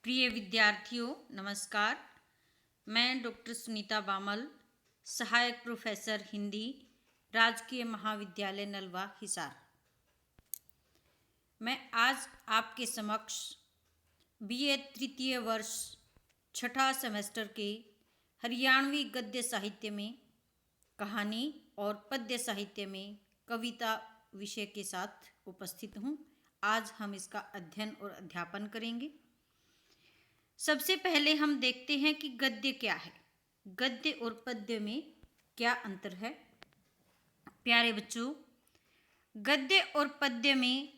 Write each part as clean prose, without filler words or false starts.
प्रिय विद्यार्थियों नमस्कार। मैं डॉक्टर सुनीता बामल, सहायक प्रोफेसर हिंदी, राजकीय महाविद्यालय नलवा हिसार। मैं आज आपके समक्ष बीए तृतीय वर्ष छठा सेमेस्टर के हरियाणवी गद्य साहित्य में कहानी और पद्य साहित्य में कविता विषय के साथ उपस्थित हूँ। आज हम इसका अध्ययन और अध्यापन करेंगे। सबसे पहले हम देखते हैं कि गद्य क्या है, गद्य और पद्य में क्या अंतर है। प्यारे बच्चों, गद्य और पद्य में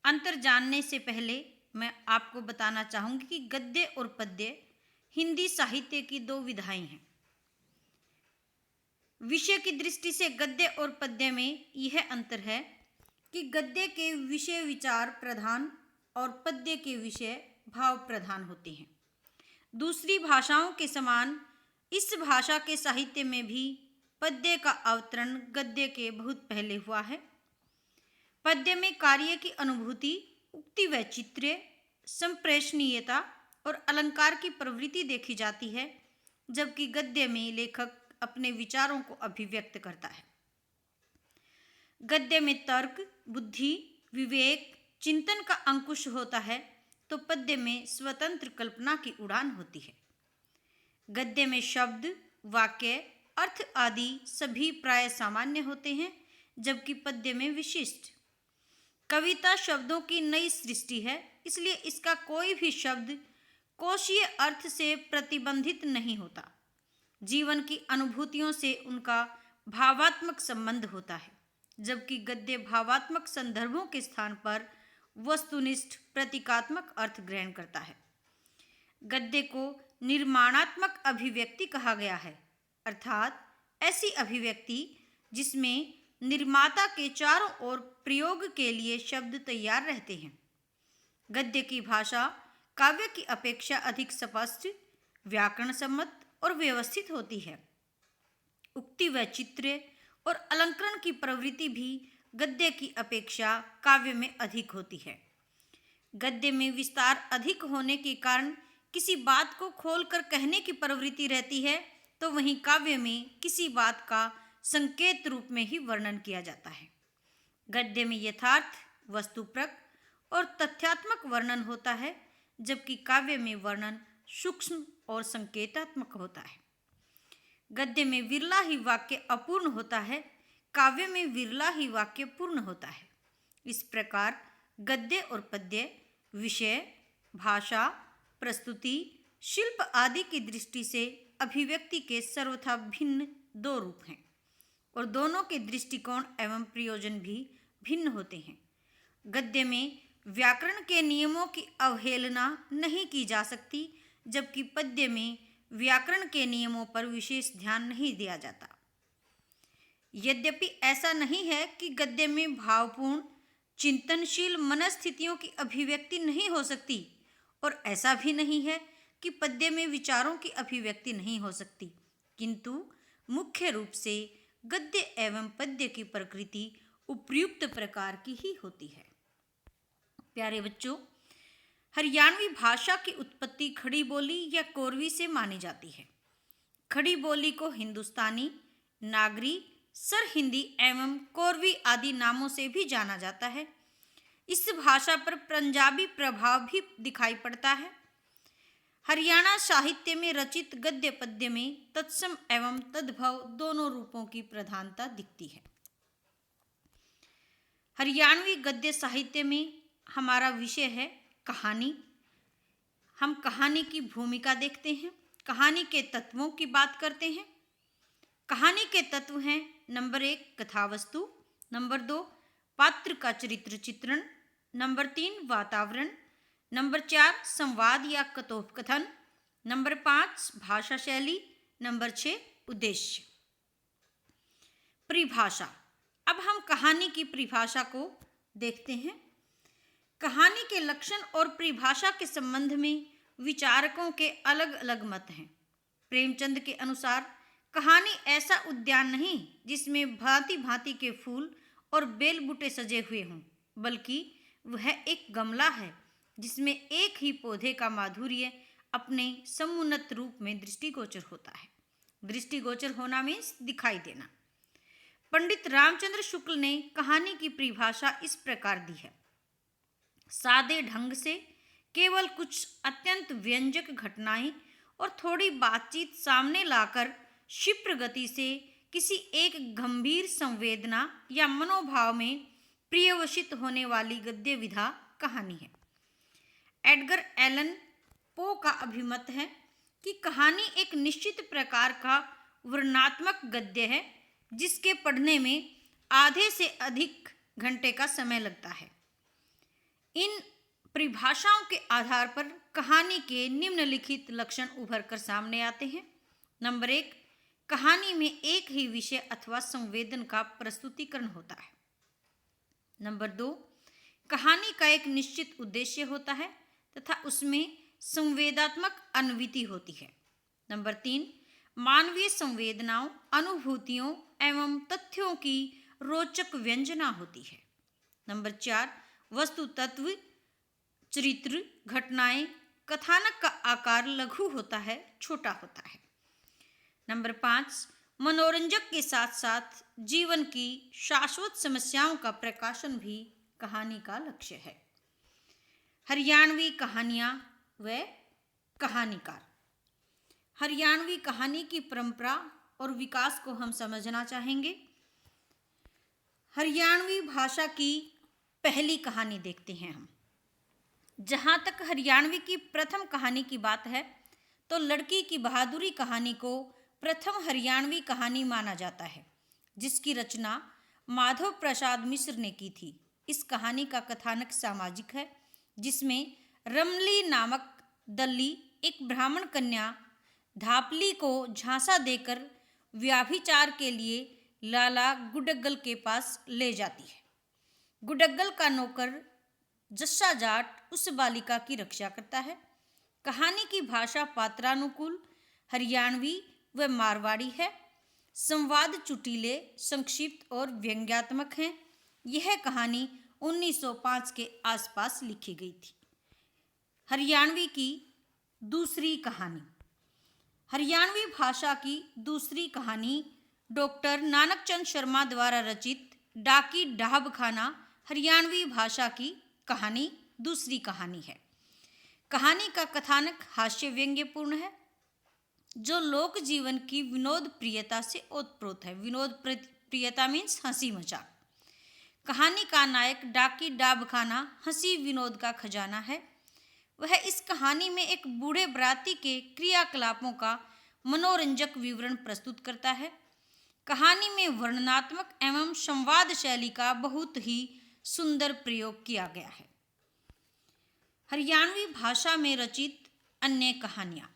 अंतर जानने से पहले मैं आपको बताना चाहूँगी कि गद्य और पद्य हिंदी साहित्य की दो विधाएं हैं। विषय की दृष्टि से गद्य और पद्य में यह अंतर है कि गद्य के विषय विचार प्रधान और पद्य के विषय भाव प्रधान होते हैं। दूसरी भाषाओं के समान इस भाषा के साहित्य में भी पद्य का अवतरण गद्य के बहुत पहले हुआ है। पद्य में कार्य की अनुभूति, उक्ति वैचित्र्य, संप्रेषणीयता और अलंकार की प्रवृत्ति देखी जाती है, जबकि गद्य में लेखक अपने विचारों को अभिव्यक्त करता है। गद्य में तर्क, बुद्धि, विवेक, चिंतन का अंकुश होता है, तो पद्य में स्वतंत्र कल्पना की उड़ान होती है। गद्य में शब्द, वाक्य, अर्थ आदि सभी प्राय सामान्य होते हैं, जबकि पद्य में विशिष्ट। कविता शब्दों की नई सृष्टि है, इसलिए इसका कोई भी शब्द कोशीय अर्थ से प्रतिबंधित नहीं होता। जीवन की अनुभूतियों से उनका भावात्मक संबंध होता है, जबकि गद्य भावात्मक संदर्भों के स्थान पर वस्तुनिष्ठ प्रतीकात्मक अर्थ ग्रहण करता है। गद्य को निर्माणात्मक अभिव्यक्ति कहा गया है, अर्थात ऐसी अभिव्यक्ति जिसमें निर्माता के चारों ओर प्रयोग के लिए शब्द तैयार रहते हैं। गद्य की भाषा काव्य की अपेक्षा अधिक स्पष्ट, व्याकरण सम्मत और व्यवस्थित होती है। उक्ति वैचित्र्य और अलंकरण की प्रवृत्ति भी गद्य की अपेक्षा काव्य में अधिक होती है। गद्य में विस्तार अधिक होने के कारण किसी बात को खोलकर कहने की प्रवृत्ति रहती है, तो वहीं काव्य में किसी बात का संकेत रूप में ही वर्णन किया जाता है। गद्य में यथार्थ, वस्तुप्रक और तथ्यात्मक वर्णन होता है, जबकि काव्य में वर्णन सूक्ष्म और संकेतात्मक होता है। गद्य में विरला ही वाक्य अपूर्ण होता है, काव्य में विरला ही वाक्य पूर्ण होता है। इस प्रकार गद्य और पद्य विषय, भाषा, प्रस्तुति, शिल्प आदि की दृष्टि से अभिव्यक्ति के सर्वथा भिन्न दो रूप हैं और दोनों के दृष्टिकोण एवं प्रयोजन भी भिन्न होते हैं। गद्य में व्याकरण के नियमों की अवहेलना नहीं की जा सकती, जबकि पद्य में व्याकरण के नियमों पर विशेष ध्यान नहीं दिया जाता। यद्यपि ऐसा नहीं है कि गद्य में भावपूर्ण, चिंतनशील मनस्थितियों की अभिव्यक्ति नहीं हो सकती, और ऐसा भी नहीं है कि पद्य में विचारों की अभिव्यक्ति नहीं हो सकती, किंतु मुख्य रूप से गद्य एवं पद्य की प्रकृति उपयुक्त प्रकार की ही होती है। प्यारे बच्चों, हरियाणवी भाषा की उत्पत्ति खड़ी बोली या कोरवी से मानी जाती है। खड़ी बोली को हिंदुस्तानी, नागरी, सर हिंदी एवं कोरवी आदि नामों से भी जाना जाता है। इस भाषा पर पंजाबी प्रभाव भी दिखाई पड़ता है। हरियाणा साहित्य में रचित गद्य पद्य में तत्सम एवं तद्भव दोनों रूपों की प्रधानता दिखती है। हरियाणवी गद्य साहित्य में हमारा विषय है कहानी। हम कहानी की भूमिका देखते हैं, कहानी के तत्वों की बात करते हैं। कहानी के तत्व हैं: नंबर 1 कथावस्तु, नंबर 2 पात्र का चरित्र चित्रण, नंबर 3 वातावरण, नंबर 4 संवाद या कथोपकथन, नंबर 5 भाषा शैली, नंबर 6 उद्देश्य। परिभाषा। अब हम कहानी की परिभाषा को देखते हैं। कहानी के लक्षण और परिभाषा के संबंध में विचारकों के अलग अलग मत हैं। प्रेमचंद के अनुसार कहानी ऐसा उद्यान नहीं जिसमें भांति भांति के फूल और बेल बूटे सजे हुए हों, बल्कि वह एक गमला है जिसमें एक ही पौधे का माधुर्य अपने समुन्नत रूप में दृष्टिगोचर होता है। दृष्टिगोचर होना मीन्स दिखाई देना। पंडित रामचंद्र शुक्ल ने कहानी की परिभाषा इस प्रकार दी है: सादे ढंग से केवल कुछ अत्यंत व्यंजक घटनाएं और थोड़ी बातचीत सामने लाकर क्षिप्र गति से किसी एक गंभीर संवेदना या मनोभाव में प्रियवशित होने वाली गद्य विधा कहानी है। एडगर एलन पो का अभिमत है कि कहानी एक निश्चित प्रकार का वर्णनात्मक गद्य है जिसके पढ़ने में आधे से अधिक घंटे का समय लगता है। इन परिभाषाओं के आधार पर कहानी के निम्नलिखित लक्षण उभर कर सामने आते हैं। नंबर 1, कहानी में एक ही विषय अथवा संवेदन का प्रस्तुतिकरण होता है। नंबर 2, कहानी का एक निश्चित उद्देश्य होता है तथा उसमें संवेदात्मक अनुभूति होती है। नंबर 3, मानवीय संवेदनाओं, अनुभूतियों एवं तथ्यों की रोचक व्यंजना होती है। नंबर 4, वस्तु तत्व, चरित्र, घटनाएं, कथानक का आकार लघु होता है, छोटा होता है। नंबर 5, मनोरंजक के साथ साथ जीवन की शाश्वत समस्याओं का प्रकाशन भी कहानी का लक्ष्य है। हरियाणवी कहानियां व कहानीकार। हरियाणवी कहानी की परंपरा और विकास को हम समझना चाहेंगे। हरियाणवी भाषा की पहली कहानी देखते हैं हम। जहाँ तक हरियाणवी की प्रथम कहानी की बात है तो लड़की की बहादुरी कहानी को प्रथम हरियाणवी कहानी माना जाता है, जिसकी रचना माधव प्रसाद मिश्र ने की थी। इस कहानी का कथानक सामाजिक है, जिसमें रमली नामक दल्ली एक ब्राह्मण कन्या धापली को झांसा देकर व्याभिचार के लिए लाला गुडग्गल के पास ले जाती है। गुडग्गल का नौकर जस्सा जाट उस बालिका की रक्षा करता है। कहानी की भाषा पात्रानुकूल हरियाणवी व मारवाड़ी है। संवाद चुटीले, संक्षिप्त और व्यंग्यात्मक हैं। यह कहानी 1905 के आसपास लिखी गई थी। हरियाणवी की दूसरी कहानी। हरियाणवी भाषा की दूसरी कहानी डॉक्टर नानकचंद शर्मा द्वारा रचित डाकी डाबखाना हरियाणवी भाषा की कहानी दूसरी कहानी है। कहानी का कथानक हास्य व्यंग्यपूर्ण है, जो लोक जीवन की विनोद प्रियता से ओतप्रोत है। विनोद प्रियता मीन्स हंसी मजाक। कहानी का नायक डाकी डाबखाना हंसी विनोद का खजाना है। वह इस कहानी में एक बूढ़े बराती के क्रियाकलापों का मनोरंजक विवरण प्रस्तुत करता है। कहानी में वर्णनात्मक एवं संवाद शैली का बहुत ही सुंदर प्रयोग किया गया है। हरियाणवी भाषा में रचित अन्य कहानियाँ।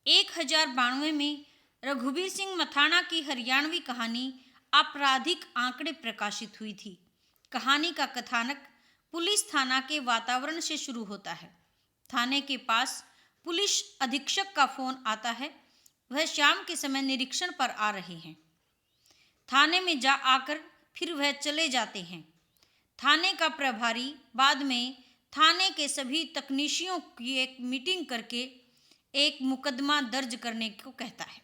1092 में रघुबीर सिंह मथाना की हरियाणवी कहानी आपराधिक आंकड़े प्रकाशित हुई थी। कहानी का कथानक पुलिस थाना के वातावरण से शुरू होता है। थाने के पास पुलिस अधीक्षक का फोन आता है। वह शाम के समय निरीक्षण पर आ रहे हैं। थाने में जा आकर फिर वह चले जाते हैं। थाने का प्रभारी बाद में थाने के सभी तकनीशियों की एक मीटिंग करके एक मुकदमा दर्ज करने को कहता है।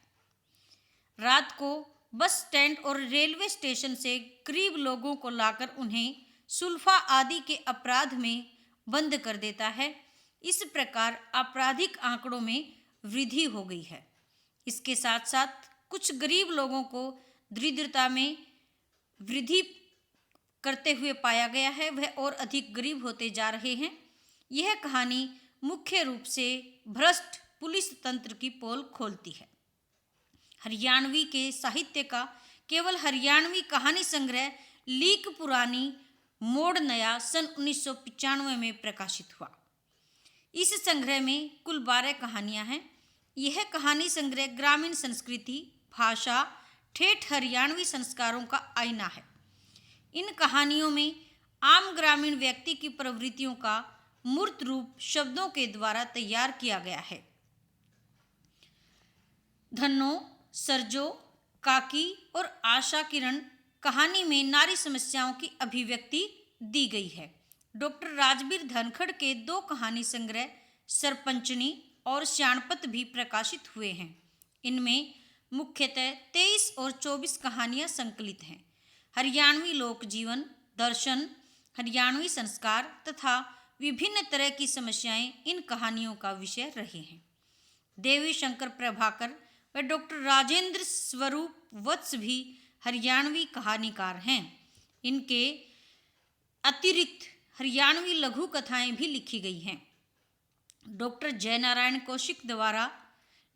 रात को बस स्टैंड और रेलवे स्टेशन से गरीब लोगों को लाकर उन्हें सुल्फा आदि के अपराध में बंद कर देता है। इस प्रकार आपराधिक आंकड़ों में वृद्धि हो गई है। इसके साथ साथ कुछ गरीब लोगों को दरिद्रता में वृद्धि करते हुए पाया गया है। वह और अधिक गरीब होते जा रहे हैं। यह कहानी मुख्य रूप से भ्रष्ट पुलिस तंत्र की पोल खोलती है। हरियाणवी के साहित्य का केवल हरियाणवी कहानी संग्रह लीक पुरानी मोड़ नया सन 1995 में प्रकाशित हुआ। इस संग्रह में कुल 12 कहानियां हैं। यह कहानी संग्रह ग्रामीण संस्कृति, भाषा, ठेठ हरियाणवी संस्कारों का आईना है। इन कहानियों में आम ग्रामीण व्यक्ति की प्रवृत्तियों का मूर्त रूप शब्दों के द्वारा तैयार किया गया है। धन्नो, सरजो, काकी और आशा किरण कहानी में नारी समस्याओं की अभिव्यक्ति दी गई है। डॉक्टर राजबीर धनखड़ के 2 कहानी संग्रह सरपंचनी और श्याणपत भी प्रकाशित हुए हैं। इनमें मुख्यतः 23 और 24 कहानियां संकलित हैं। हरियाणवी लोक जीवन, दर्शन, हरियाणवी संस्कार तथा विभिन्न तरह की समस्याएं इन कहानियों का विषय रहे हैं। देवी शंकर प्रभाकर व डॉक्टर राजेंद्र स्वरूप वत्स भी हरियाणवी कहानीकार हैं। इनके अतिरिक्त हरियाणवी लघु कथाएं भी लिखी गई हैं। डॉक्टर जयनारायण कौशिक द्वारा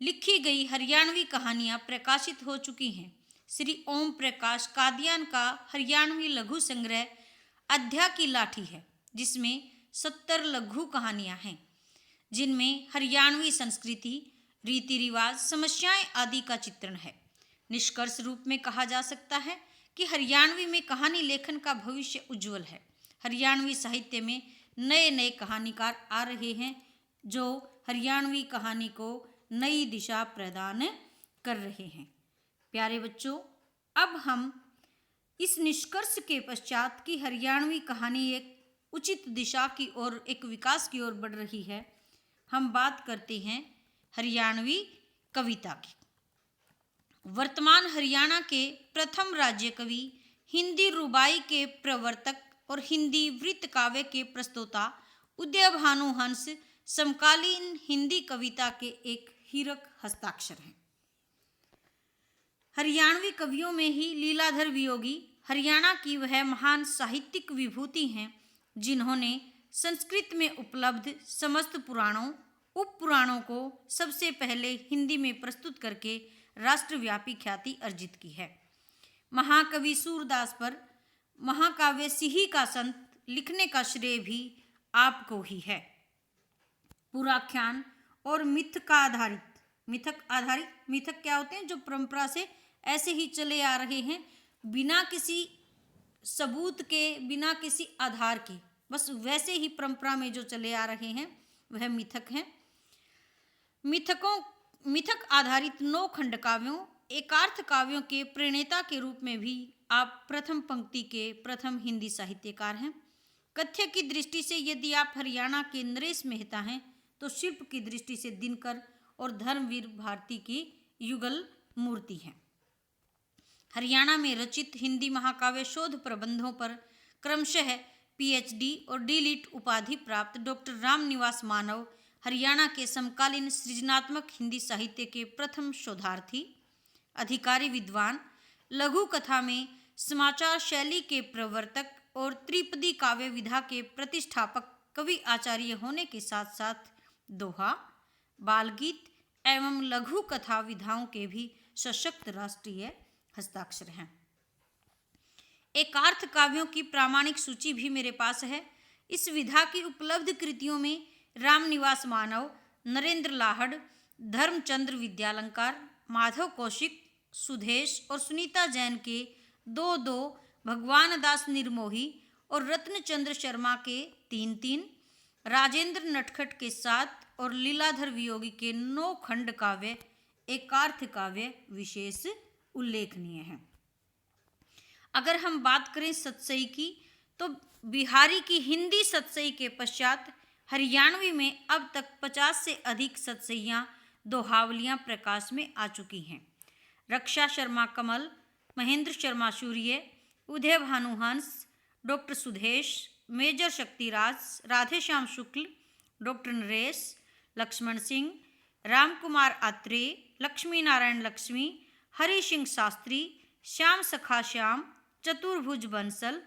लिखी गई हरियाणवी कहानियां प्रकाशित हो चुकी हैं। श्री ओम प्रकाश कादियान का हरियाणवी लघु संग्रह अध्या की लाठी है, जिसमें 70 लघु कहानियां हैं, जिनमें हरियाणवी संस्कृति, रीति रिवाज, समस्याएं आदि का चित्रण है। निष्कर्ष रूप में कहा जा सकता है कि हरियाणवी में कहानी लेखन का भविष्य उज्जवल है। हरियाणवी साहित्य में नए नए कहानीकार आ रहे हैं, जो हरियाणवी कहानी को नई दिशा प्रदान कर रहे हैं। प्यारे बच्चों, अब हम इस निष्कर्ष के पश्चात कि हरियाणवी कहानी एक उचित दिशा की ओर, एक विकास की ओर बढ़ रही है, हम बात करते हैं हरियाणवी कविता की। वर्तमान हरियाणा के प्रथम राज्य कवि, हिंदी रुबाई के प्रवर्तक और हिंदी वृत्त काव्य के प्रस्तोता उदय भानु हंस समकालीन हिंदी कविता के एक हीरक हस्ताक्षर हैं। हरियाणवी कवियों में ही लीलाधर वियोगी हरियाणा की वह महान साहित्यिक विभूति हैं, जिन्होंने संस्कृत में उपलब्ध समस्त पुराणों, उप पुराणों को सबसे पहले हिंदी में प्रस्तुत करके राष्ट्रव्यापी ख्याति अर्जित की है। महाकवि सूरदास पर महाकाव्य सिही का संत लिखने का श्रेय भी आपको ही है। पुराख्यान और मिथक क्या होते हैं? जो परंपरा से ऐसे ही चले आ रहे हैं, बिना किसी सबूत के, बिना किसी आधार के, बस वैसे ही परंपरा में जो चले आ रहे हैं, वह मिथक हैं। मिथक आधारित 9 खंड काव्यों, एकार्थ काव्यों के प्रणेता के रूप में भी आप प्रथम पंक्ति के प्रथम हिंदी साहित्यकार हैं। कथ्य की दृष्टि से यदि आप हरियाणा के नरेश मेहता हैं, तो शिल्प की दृष्टि से दिनकर और धर्मवीर भारती की युगल मूर्ति हैं। हरियाणा में रचित हिंदी महाकाव्य शोध प्रबंधों पर क्रमशः पीएचडी और डीलिट उपाधि प्राप्त डॉक्टर रामनिवास मानव हरियाणा के समकालीन सृजनात्मक हिंदी साहित्य के प्रथम शोधार्थी, अधिकारी विद्वान, लघु कथा में समाचार शैली के प्रवर्तक और त्रिपदी काव्य विधा के प्रतिष्ठापक कवि आचार्य होने के साथ साथ दोहा, बालगीत एवं लघु कथा विधाओं के भी सशक्त राष्ट्रीय हस्ताक्षर हैं। एकार्थ काव्यों की प्रामाणिक सूची भी मेरे पास है। इस विधा की उपलब्ध कृतियों में रामनिवास मानव, नरेंद्र लाहड़, धर्मचंद्र विद्यालंकार, माधव कौशिक, सुधेश और सुनीता जैन के 2-2, भगवान दास निर्मोही और रत्नचंद्र शर्मा के 3-3, राजेंद्र नटखट के 7 और लीलाधर वियोगी के 9 खंड काव्य एकार्थ काव्य विशेष उल्लेखनीय हैं। अगर हम बात करें सतसई की, तो बिहारी की हिंदी सतसई के पश्चात हरियाणवी में अब तक 50 से अधिक सतसइयाँ, दोहावलियाँ प्रकाश में आ चुकी हैं। रक्षा शर्मा कमल, महेंद्र शर्मा सूर्य, उदय भानु हंस, डॉक्टर सुधेश, मेजर शक्तिराज, राधेश्याम शुक्ल, डॉक्टर नरेश, लक्ष्मण सिंह, रामकुमार आत्रेय, लक्ष्मी नारायण लक्ष्मी, हरि सिंह शास्त्री, श्याम सखा श्याम, चतुर्भुज बंसल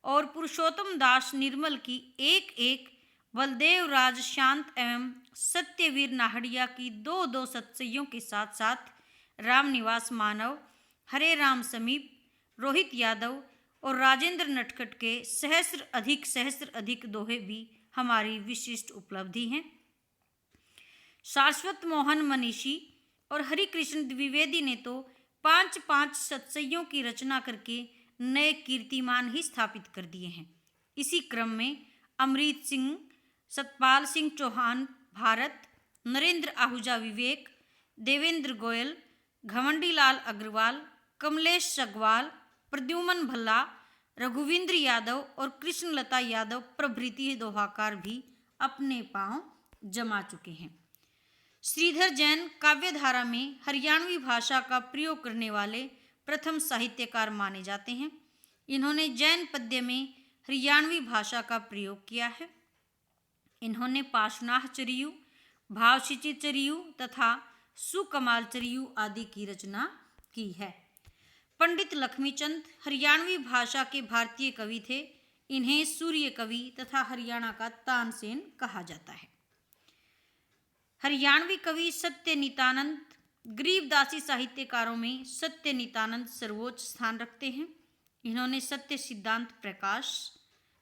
और पुरुषोत्तम दास निर्मल की एक बलदेव राज शांत एवं सत्यवीर नाहड़िया की 2-2 सतसइयों के साथ साथ रामनिवास मानव, हरे राम समीप, रोहित यादव और राजेंद्र नटखट के सहस्र अधिक दोहे भी हमारी विशिष्ट उपलब्धि हैं। शाश्वत मोहन मनीषी और हरिकृष्ण द्विवेदी ने तो 5-5 सतसइयों की रचना करके नए कीर्तिमान ही स्थापित कर दिए हैं। इसी क्रम में अमृत सिंह, सतपाल सिंह चौहान भारत, नरेंद्र आहूजा विवेक, देवेंद्र गोयल, घमंडी लाल अग्रवाल, कमलेश सगवाल, प्रद्युमन भल्ला, रघुवींद्र यादव और कृष्णलता यादव प्रभृति दोहाकार भी अपने पांव जमा चुके हैं। श्रीधर जैन काव्यधारा में हरियाणवी भाषा का प्रयोग करने वाले प्रथम साहित्यकार माने जाते हैं। इन्होंने जैन पद्य में हरियाणवी भाषा का प्रयोग किया है। इन्होंने पाशनाह चरियु, भावसिचि चरियु तथा सुकमाल चरियु आदि की रचना की है। पंडित लक्ष्मीचंद हरियाणवी भाषा के भारतीय कवि थे। इन्हें सूर्य कवि तथा हरियाणा का तानसेन कहा जाता है। हरियाणवी कवि सत्य नित्यानंद गरीबदासी साहित्यकारों में सत्य नित्यानंद सर्वोच्च स्थान रखते हैं। इन्होंने सत्य सिद्धांत प्रकाश,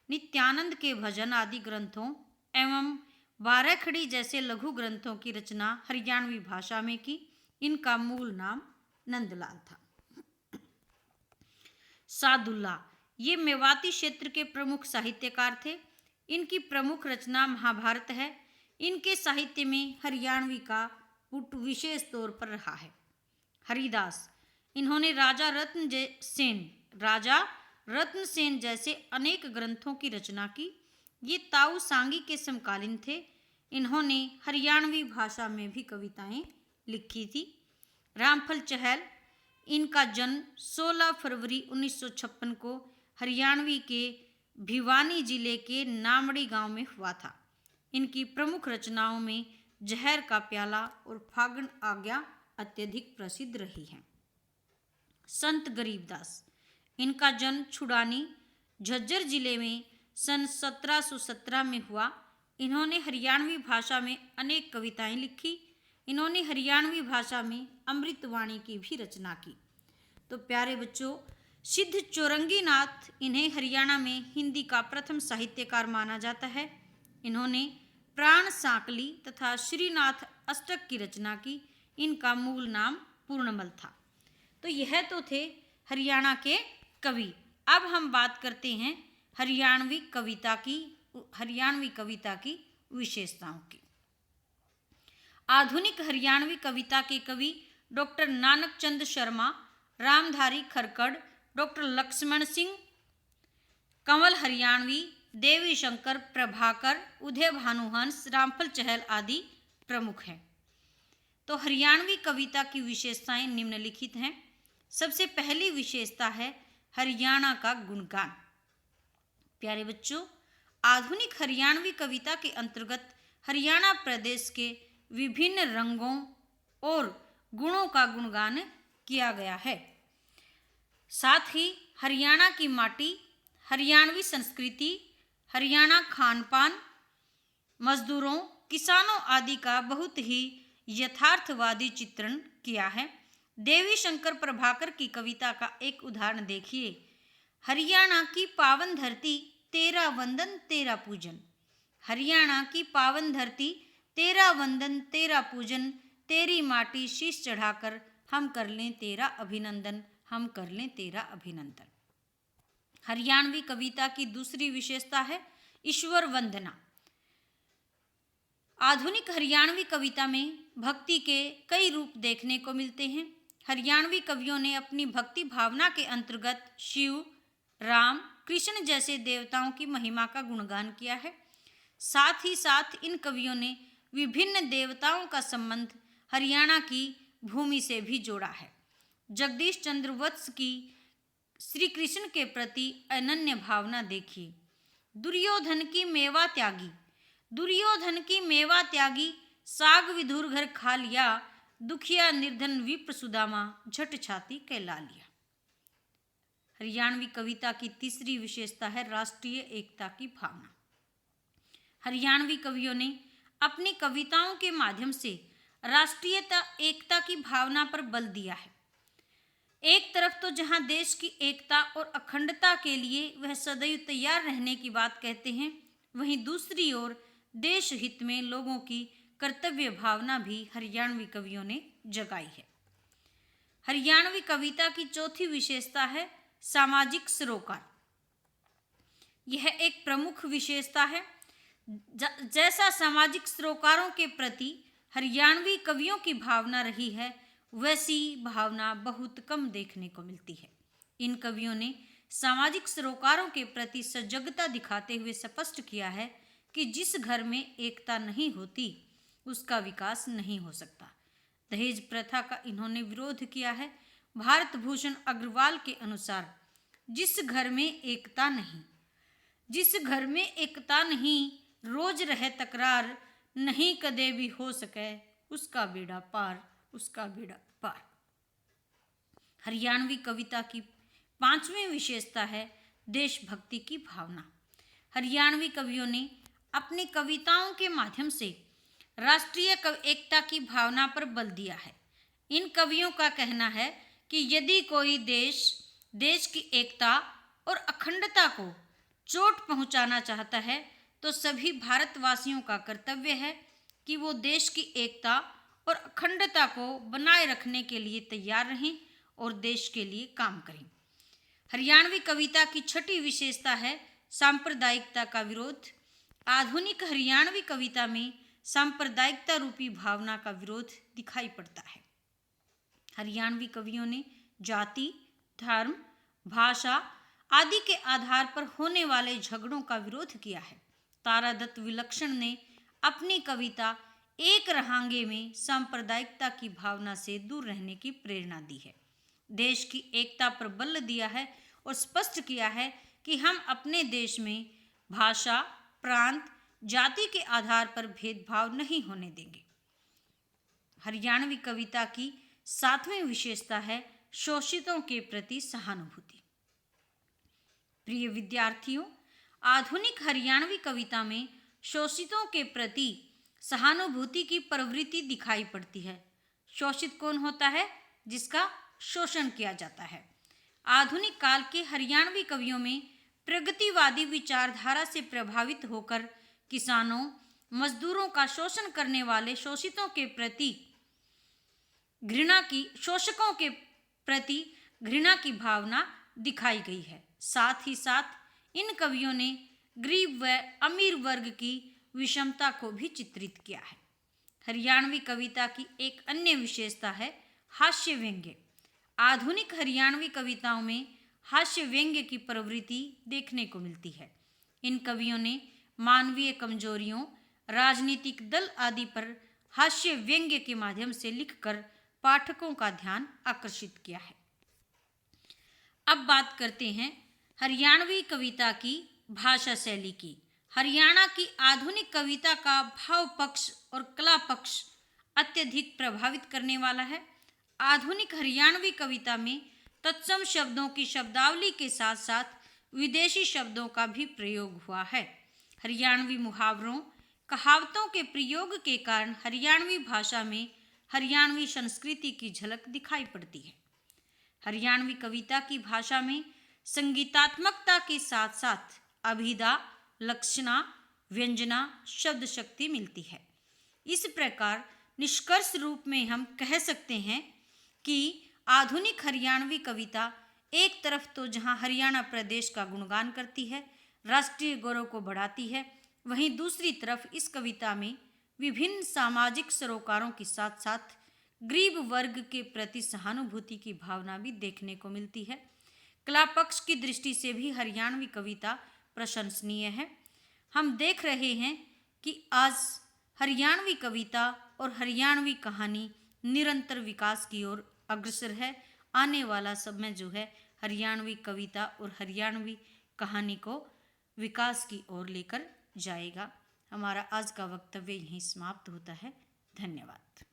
नित्यानंद के भजन आदि ग्रंथों एवं बारहखड़ी जैसे लघु ग्रंथों की रचना हरियाणवी भाषा में की। इनका मूल नाम नंदलाल था। सादुल्ला ये मेवाती क्षेत्र के प्रमुख साहित्यकार थे। इनकी प्रमुख रचना महाभारत है। इनके साहित्य में हरियाणवी का पुट विशेष तौर पर रहा है। हरिदास इन्होंने राजा रत्न सेन जैसे अनेक ग्रंथों की रचना की। ये ताऊ सांगी के समकालीन थे। इन्होंने हरियाणवी भाषा में भी कविताएं लिखी थी। रामफल चहल इनका जन्म 16 फरवरी 1956 को हरियाणवी के भिवानी जिले के नामड़ी गांव में हुआ था। इनकी प्रमुख रचनाओं में जहर का प्याला और फागण आज्ञा अत्यधिक प्रसिद्ध रही हैं। संत गरीबदास इनका जन्म छुड़ानी झज्जर जिले में सन 1717 में हुआ। इन्होंने हरियाणवी भाषा में अनेक कविताएं लिखी। इन्होंने हरियाणवी भाषा में अमृतवाणी की भी रचना की। तो प्यारे बच्चों, सिद्ध चौरंगीनाथ इन्हें हरियाणा में हिंदी का प्रथम साहित्यकार माना जाता है। इन्होंने प्राण सांकली तथा श्रीनाथ अष्टक की रचना की। इनका मूल नाम पूर्णमल था। तो यह तो थे हरियाणा के कवि। अब हम बात करते हैं हरियाणवी कविता की विशेषताओं की। आधुनिक हरियाणवी कविता के कवि डॉक्टर नानक चंद शर्मा, रामधारी खरकड़, डॉक्टर लक्ष्मण सिंह, कंवल हरियाणवी, देवी शंकर प्रभाकर, उदय भानुहंस, रामफल चहल आदि प्रमुख हैं। तो हरियाणवी कविता की विशेषताएं निम्नलिखित हैं। सबसे पहली विशेषता है हरियाणा का गुणगान। प्यारे बच्चों, आधुनिक हरियाणवी कविता के अंतर्गत हरियाणा प्रदेश के विभिन्न रंगों और गुणों का गुणगान किया गया है। साथ ही हरियाणा की माटी, हरियाणवी संस्कृति, हरियाणा खानपान, मजदूरों, किसानों आदि का बहुत ही यथार्थवादी चित्रण किया है। देवी शंकर प्रभाकर की कविता का एक उदाहरण देखिए। हरियाणा की पावन धरती तेरा वंदन तेरा पूजन। हरियाणा की पावन धरती तेरा वंदन तेरा पूजन, तेरी माटी शीश चढ़ाकर हम कर लें तेरा अभिनंदन, हम कर लें तेरा अभिनंदन। हरियाणवी कविता की दूसरी विशेषता है ईश्वर वंदना। आधुनिक हरियाणवी कविता में भक्ति के कई रूप देखने को मिलते हैं। हरियाणवी कवियों ने अपनी भक्ति भावना के अंतर्गत शिव, राम, कृष्ण जैसे देवताओं की महिमा का गुणगान किया है। साथ ही साथ इन कवियों ने विभिन्न देवताओं का संबंध हरियाणा की भूमि से भी जोड़ा है। जगदीश चंद्र वत्स की श्री कृष्ण के प्रति अनन्य भावना देखिए। दुर्योधन की मेवा त्यागी, दुर्योधन की मेवा त्यागी, साग विधुर घर खा लिया, दुखिया निर्धन विप्र सुदामा, झट छाती कहला लिया। हरियाणवी कविता की तीसरी विशेषता है राष्ट्रीय एकता की भावना। हरियाणवी कवियों ने अपनी कविताओं के माध्यम से राष्ट्रीयता एकता की भावना पर बल दिया है। एक तरफ तो जहां देश की एकता और अखंडता के लिए वह सदैव तैयार रहने की बात कहते हैं, वहीं दूसरी ओर देश हित में लोगों की कर्तव्य भावना भी हरियाणवी कवियों ने जगाई है। हरियाणवी कविता की चौथी विशेषता है सामाजिक सरोकार। यह एक प्रमुख विशेषता है। जैसा सामाजिक सरोकारों के प्रति हरियाणवी कवियों की भावना रही है, वैसी भावना बहुत कम देखने को मिलती है। इन कवियों ने सामाजिक सरोकारों के प्रति सजगता दिखाते हुए स्पष्ट किया है कि जिस घर में एकता नहीं होती उसका विकास नहीं हो सकता। दहेज प्रथा का इन्होंने विरोध किया है। भारत भूषण अग्रवाल के अनुसार जिस घर में एकता नहीं रोज रहे तकरार, नहीं कदे भी हो सके उसका बेड़ा पार। हरियाणवी कविता की 5वीं विशेषता है देशभक्ति की भावना। हरियाणवी कवियों ने अपनी कविताओं के माध्यम से राष्ट्रीय एकता की भावना पर बल दिया है। इन कवियों का कहना है कि यदि कोई देश की एकता और अखंडता को चोट पहुंचाना चाहता है तो सभी भारतवासियों का कर्तव्य है कि वो देश की एकता और अखंडता को बनाए रखने के लिए तैयार रहें और देश के लिए काम करें। हरियाणवी कविता की 6ठी विशेषता है सांप्रदायिकता का विरोध। आधुनिक हरियाणवी कविता में सांप्रदायिकता रूपी भावना का विरोध दिखाई पड़ता है। हरियाणवी कवियों ने जाति, धर्म, भाषा आदि के आधार पर होने वाले झगड़ों का विरोध किया है। तारादत्त विलक्षण ने अपनी कविता एक रहांगे में सांप्रदायिकता की भावना से दूर रहने की प्रेरणा दी है। देश की एकता पर बल दिया है और स्पष्ट किया है कि हम अपने देश में भाषा, प्रांत, जाति के आधार पर भेदभाव नहीं होने देंगे। हरियाणवी कविता की 7वीं विशेषता है शोषितों के प्रति सहानुभूति। प्रिय विद्यार्थियों, आधुनिक हरियाणवी कविता में शोषितों के प्रति सहानुभूति की प्रवृत्ति दिखाई पड़ती है। शोषित कौन होता है? जिसका शोषण किया जाता है। आधुनिक काल के हरियाणवी कवियों में प्रगतिवादी विचारधारा से प्रभावित होकर किसानों, मजदूरों का शोषण करने वाले शोषकों के प्रति घृणा की भावना दिखाई गई है। साथ ही साथ इन कवियों ने गरीब व अमीर वर्ग की विषमता को भी चित्रित किया है। हरियाणवी कविता की एक अन्य विशेषता है हास्य व्यंग्य। आधुनिक हरियाणवी कविताओं में हास्य व्यंग्य की प्रवृत्ति देखने को मिलती है। इन कवियों ने मानवीय कमजोरियों, राजनीतिक दल आदि पर हास्य व्यंग्य के माध्यम से लिखकर पाठकों का ध्यान आकर्षित किया है। अब बात करते हैं हरियाणवी कविता की भाषा शैली की। हरियाणा की आधुनिक कविता का भाव पक्ष और कला पक्ष अत्यधिक प्रभावित करने वाला है। आधुनिक हरियाणवी कविता में तत्सम शब्दों की शब्दावली के साथ साथ विदेशी शब्दों का भी प्रयोग हुआ है। हरियाणवी मुहावरों, कहावतों के प्रयोग के कारण हरियाणवी भाषा में हरियाणवी संस्कृति की झलक दिखाई पड़ती है। हरियाणवी कविता की भाषा में संगीतात्मकता के साथ साथ अभिधा, लक्षणा, व्यंजना, शब्द शक्ति मिलती है। इस प्रकार निष्कर्ष रूप में हम कह सकते हैं कि आधुनिक हरियाणवी कविता एक तरफ तो जहां हरियाणा प्रदेश का गुणगान करती है, राष्ट्रीय गौरव को बढ़ाती है, वहीं दूसरी तरफ इस कविता में विभिन्न सामाजिक सरोकारों के साथ साथ गरीब वर्ग के प्रति सहानुभूति की भावना भी देखने को मिलती है। कला पक्ष की दृष्टि से भी हरियाणवी कविता प्रशंसनीय है। हम देख रहे हैं कि आज हरियाणवी कविता और हरियाणवी कहानी निरंतर विकास की ओर अग्रसर है। आने वाला समय जो है हरियाणवी कविता और हरियाणवी कहानी को विकास की ओर लेकर जाएगा। हमारा आज का वक्तव्य यहीं समाप्त होता है। धन्यवाद।